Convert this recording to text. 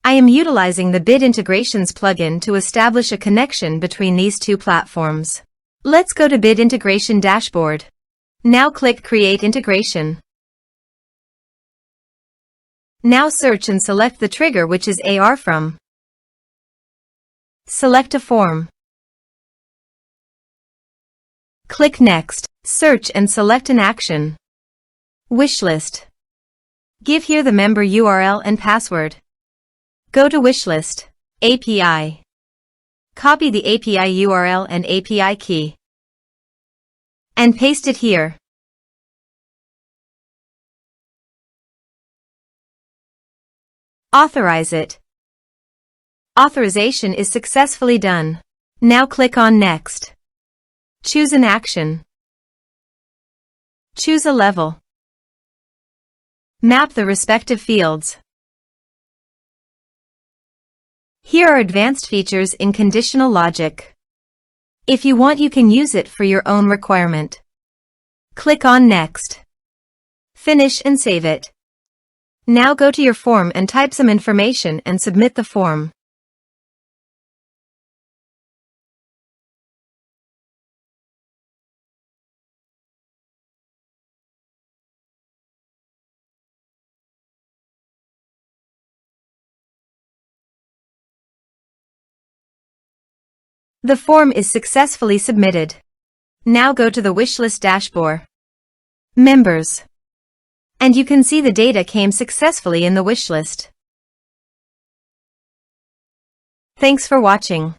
I am utilizing the Bid Integrations plugin to establish a connection between these two platforms. Let's go to Bid Integration Dashboard. Now click Create Integration. Now search and select the trigger, which is ARForms. Select a form. Click Next. Search and select an action. WishList. Give here the member URL and password. Go to WishList API. Copy the API URL and API key and paste it here. Authorize it. Authorization is successfully done. Now click on Next. Choose an action. Choose a level. Map the respective fields. Here are advanced features in conditional logic. If you want, you can use it for your own requirement. Click on Next. Finish and save it. Now go to your form and type some information and submit the form. The form is successfully submitted. Now go to the WishList dashboard. Members. And you can see the data came successfully in the wishlist. Thanks for watching.